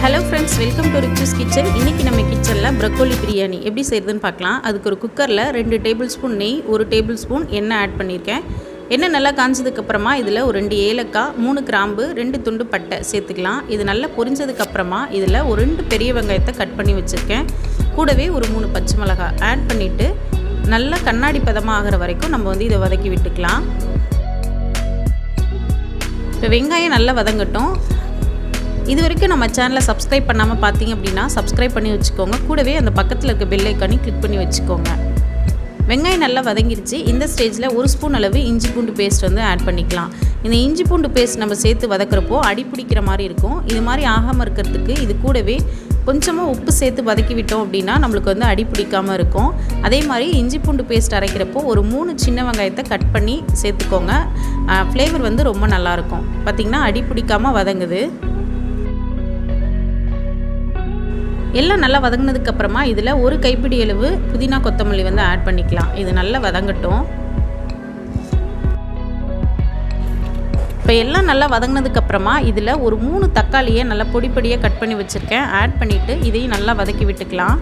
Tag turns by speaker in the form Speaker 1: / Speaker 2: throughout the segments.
Speaker 1: Hello friends, welcome to Rich's Kitchen. இன்னைக்கு நம்ம கிச்சன்ல ப்ரோக்கோலி பிரியாணி எப்படி செய்யறதுன்னு பார்க்கலாம். அதுக்கு ஒரு குக்கர்ல 2 டேபிள்ஸ்பூன் நெய், 1 டேபிள்ஸ்பூன் எண்ணெய் ஆட் பண்ணிருக்கேன். எண்ணெய் நல்லா காஞ்சதுக்கு அப்புறமா இதுல ஒரு 2 ஏலக்காய், 3 கிராம்பு, 2 துண்டு பட்டை சேர்த்துக்கலாம். இது நல்லா பொரிஞ்சதுக்கு அப்புறமா இதுல ஒரு 2 பெரிய வெங்காயத்தை கட் பண்ணி வச்சிருக்கேன். கூடவே ஒரு 3 பச்சை மிளகாய் ஆட் பண்ணிட்டு நல்லா கண்ணாடி பதமா ஆகுற வரைக்கும் நம்ம இதை வதக்கி விட்டுக்கலாம். இப்போ வெங்காயம் நல்லா வதங்கட்டும். இது வரைக்கும் நம்ம சேனலை சப்ஸ்கிரைப் பண்ணாமல் பார்த்தீங்க அப்படின்னா சப்ஸ்கிரைப் பண்ணி வச்சுக்கோங்க. கூடவே அந்த பக்கத்தில் இருக்க பெல் ஐக்கானை கிளிக் பண்ணி வச்சுக்கோங்க. வெங்காயம் நல்லா வதங்கிருச்சு. இந்த ஸ்டேஜில் 1 ஸ்பூன் அளவு இஞ்சி பூண்டு பேஸ்ட் ஆட் பண்ணிக்கலாம். இந்த இஞ்சி பூண்டு பேஸ்ட் நம்ம சேர்த்து வதக்கிறப்போ அடி பிடிக்கிற மாதிரி இருக்கும். இது மாதிரி ஆகாமல் இருக்கிறதுக்கு இது கூடவே கொஞ்சமாக உப்பு சேர்த்து வதக்கி விட்டோம் அப்படின்னா நம்மளுக்கு அடி பிடிக்காமல் இருக்கும். அதே மாதிரி இஞ்சி பூண்டு பேஸ்ட் அரைக்கிறப்போ ஒரு 3 சின்ன வெங்காயத்தை கட் பண்ணி சேர்த்துக்கோங்க. ஃப்ளேவர் ரொம்ப நல்லாயிருக்கும். பார்த்திங்கன்னா அடி பிடிக்காமல் வதங்குது. எல்லாம் நல்லா வதங்கினதுக்கப்புறமா இதில் ஒரு கைப்பிடி அளவு புதினா கொத்தமல்லி ஆட் பண்ணிக்கலாம். இது நல்லா வதங்கட்டும். இப்போ எல்லாம் நல்லா வதங்கினதுக்கப்புறமா இதில் ஒரு 3 தக்காளியை நல்லா பொடிப்பொடியாக கட் பண்ணி வச்சுருக்கேன். ஆட் பண்ணிவிட்டு இதையும் நல்லா வதக்கி விட்டுக்கலாம்.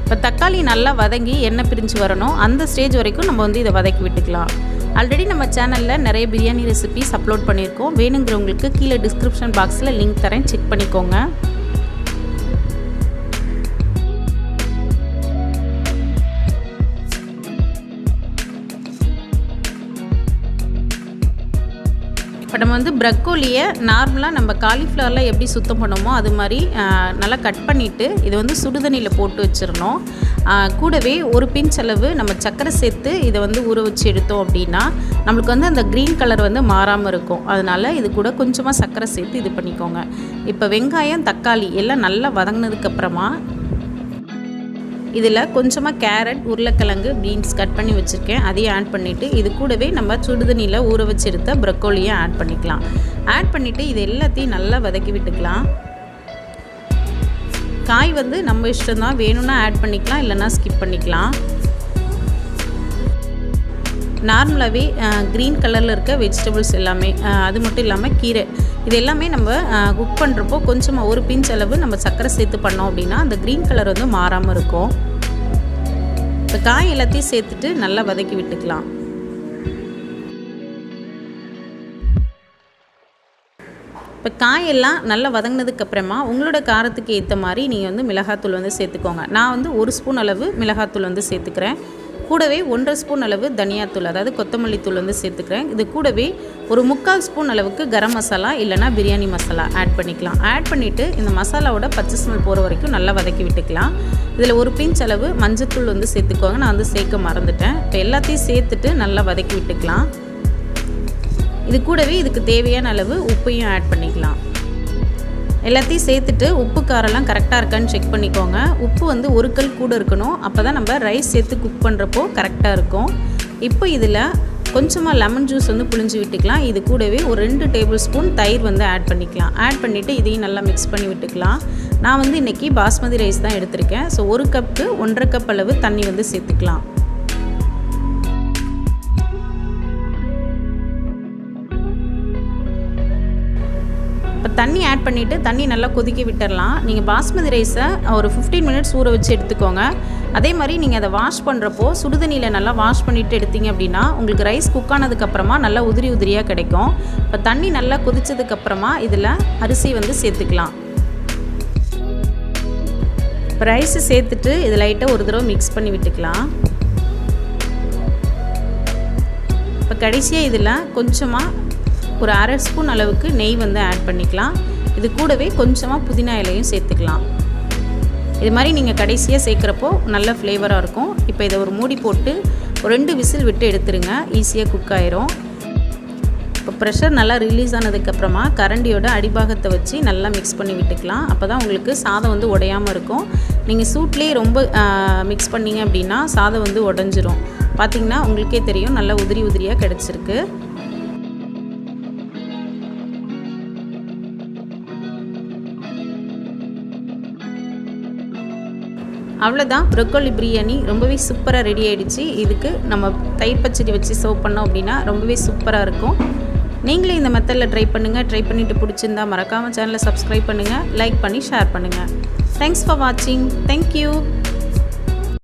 Speaker 1: இப்போ தக்காளி நல்லா வதங்கி எண்ணெய் பிரிஞ்சு வரணும். அந்த ஸ்டேஜ் வரைக்கும் நம்ம இதை வதக்கி விட்டுக்கலாம். ஆல்ரெடி நம்ம சேனலில் நிறைய பிரியாணி ரெசிபிஸ் அப்லோட் பண்ணியிருக்கோம். வேணுங்கிறவங்களுக்கு கீழே டிஸ்கிரிப்ஷன் பாக்ஸில் லிங்க் தரேன், செக் பண்ணிக்கோங்க. இப்போ நம்ம ப்ரோக்கோலியை நார்மலாக நம்ம காலிஃப்ளவரில் எப்படி சுத்தம் பண்ணுமோ அது மாதிரி நல்லா கட் பண்ணிவிட்டு இது சுடுதண்ணியில் போட்டு வச்சிடணும். கூடவே ஒரு பிஞ்ச் அளவு நம்ம சர்க்கரை சேர்த்து இதை ஊற வச்சு எடுத்தோம் அப்படின்னா நம்மளுக்கு அந்த க்ரீன் கலர் மாறாமல் இருக்கும். அதனால் இது கூட கொஞ்சமாக சர்க்கரை சேர்த்து இது பண்ணிக்கோங்க. இப்போ வெங்காயம், தக்காளி எல்லாம் நல்லா வதங்கினதுக்கப்புறமா இதில் கொஞ்சமாக கேரட், உருளைக்கிழங்கு, பீன்ஸ் கட் பண்ணி வச்சுருக்கேன். அதையும் ஆட் பண்ணிவிட்டு இது கூடவே நம்ம சுடுதண்ணியில் ஊற வச்சு எடுத்த ப்ரோக்கோலியை ஆட் பண்ணிக்கலாம். ஆட் பண்ணிவிட்டு இது எல்லாத்தையும் நல்லா வதக்கி விட்டுக்கலாம். காய் நம்ம இஷ்டம்தான், வேணும்னா ஆட் பண்ணிக்கலாம், இல்லைனா ஸ்கிப் பண்ணிக்கலாம். நார்மலாகவே க்ரீன் கலரில் இருக்க வெஜிடபிள்ஸ் எல்லாமே, அது மட்டும் இல்லாமல் கீரை, இது எல்லாமே நம்ம குக் பண்ணுறப்போ கொஞ்சமாக ஒரு பிஞ்ச் அளவு நம்ம சர்க்கரை சேர்த்து பண்ணோம் அப்படின்னா அந்த க்ரீன் கலர் மாறாமல் இருக்கும். இப்போ காய் எல்லாத்தையும் சேர்த்துட்டு நல்லா வதக்கி விட்டுக்கலாம். இப்போ காயெல்லாம் நல்லா வதங்கினதுக்கப்புறமா உங்களோட காரத்துக்கு ஏற்ற மாதிரி நீங்கள் மிளகாத்தூள் சேர்த்துக்கோங்க. நான் 1 ஸ்பூன் அளவு மிளகாத்தூள் சேர்த்துக்கிறேன். கூடவே 1.5 ஸ்பூன் அளவு தனியாத்தூள், அதாவது கொத்தமல்லி தூள் சேர்த்துக்கிறேன். இது கூடவே ஒரு 3/4 ஸ்பூன் அளவுக்கு கரம் மசாலா இல்லைனா பிரியாணி மசாலா ஆட் பண்ணிக்கலாம். ஆட் பண்ணிவிட்டு இந்த மசாலாவோட பச்சை ஸ்மெல் போகிற வரைக்கும் நல்லா வதக்கி விட்டுக்கலாம். இதில் ஒரு பிஞ்ச் அளவு மஞ்சத்தூள் சேர்த்துக்கோங்க. நான் சேர்க்க மறந்துட்டேன். இப்போ எல்லாத்தையும் சேர்த்துட்டு நல்லா வதக்கி விட்டுக்கலாம். இது கூடவே இதுக்கு தேவையான அளவு உப்பையும் ஆட் பண்ணிக்கலாம். எல்லாத்தையும் சேர்த்துட்டு உப்பு காரெல்லாம் கரெக்டாக இருக்கான்னு செக் பண்ணிக்கோங்க. உப்பு 1 கல் கூட இருக்கணும். அப்போ தான் நம்ம ரைஸ் சேர்த்து குக் பண்ணுறப்போ கரெக்டாக இருக்கும். இப்போ இதில் கொஞ்சமாக லெமன் ஜூஸ் புழிஞ்சு விட்டுக்கலாம். இது கூடவே ஒரு 2 டேபிள் ஸ்பூன் தயிர் ஆட் பண்ணிக்கலாம். ஆட் பண்ணிவிட்டு இதையும் நல்லா மிக்ஸ் பண்ணி விட்டுக்கலாம். நான் இன்றைக்கி பாஸ்மதி ரைஸ் தான் எடுத்திருக்கேன். ஸோ 1 கப்புக்கு 1.5 கப் அளவு தண்ணி சேர்த்துக்கலாம். இப்போ தண்ணி ஆட் பண்ணிவிட்டு தண்ணி நல்லா கொதிக்க விட்டுடலாம். நீங்கள் பாஸ்மதி ரைஸை ஒரு 15 மினிட்ஸ் ஊற வச்சு எடுத்துக்கோங்க. அதே மாதிரி நீங்கள் அதை வாஷ் பண்ணுறப்போ சுடுதண்ணியில் நல்லா வாஷ் பண்ணிவிட்டு எடுத்தீங்க அப்படின்னா உங்களுக்கு ரைஸ் குக் ஆனதுக்கப்புறமா நல்லா உதிரி உதிரியாக கிடைக்கும். இப்போ தண்ணி நல்லா கொதிச்சதுக்கப்புறமா இதில் அரிசி சேர்த்துக்கலாம். இப்போ ரைஸை சேர்த்துட்டு இது லைட்டாக ஒரு தடவை மிக்ஸ் பண்ணி விட்டுக்கலாம். இப்போ கடைசியாக இதில் கொஞ்சமாக ஒரு 1/2 ஸ்பூன் அளவுக்கு நெய் ஆட் பண்ணிக்கலாம். இது கூடவே கொஞ்சமாக புதினா இலையும் சேர்த்துக்கலாம். இது மாதிரி நீங்கள் கடைசியாக சேர்க்குறப்போ நல்ல ஃப்ளேவராக இருக்கும். இப்போ இதை ஒரு மூடி போட்டு ஒரு 2 விசில் விட்டு எடுத்துருங்க. ஈஸியாக குக் ஆயிரும். இப்போ ப்ரெஷர் நல்லா ரிலீஸ் ஆனதுக்கப்புறமா கரண்டியோட அடிபாகத்தை வச்சு நல்லா மிக்ஸ் பண்ணி விட்டுக்கலாம். அப்போ தான் உங்களுக்கு சாதம் உடையாமல் இருக்கும். நீங்கள் சூட்லேயே ரொம்ப மிக்ஸ் பண்ணிங்க அப்படின்னா சாதம் உடஞ்சிரும். பார்த்திங்கன்னா உங்களுக்கே தெரியும், நல்லா உதிரி உதிரியாக கிடச்சிருக்கு. அவ்வளோதான், ப்ரோக்கோலி பிரியாணி ரொம்பவே சூப்பராக ரெடி ஆகிடுச்சு. இதுக்கு நம்ம தயிர் பச்சடி வச்சு சர்வ் பண்ணோம் அப்படின்னா ரொம்பவே சூப்பராக இருக்கும். நீங்களே இந்த மெத்தடில் ட்ரை பண்ணுங்கள். ட்ரை பண்ணிவிட்டு பிடிச்சிருந்தா மறக்காமல் சேனலை சப்ஸ்கிரைப் பண்ணுங்கள், லைக் பண்ணி ஷேர் பண்ணுங்கள். தேங்க்ஸ் ஃபார் வாட்சிங். தேங்க்யூ.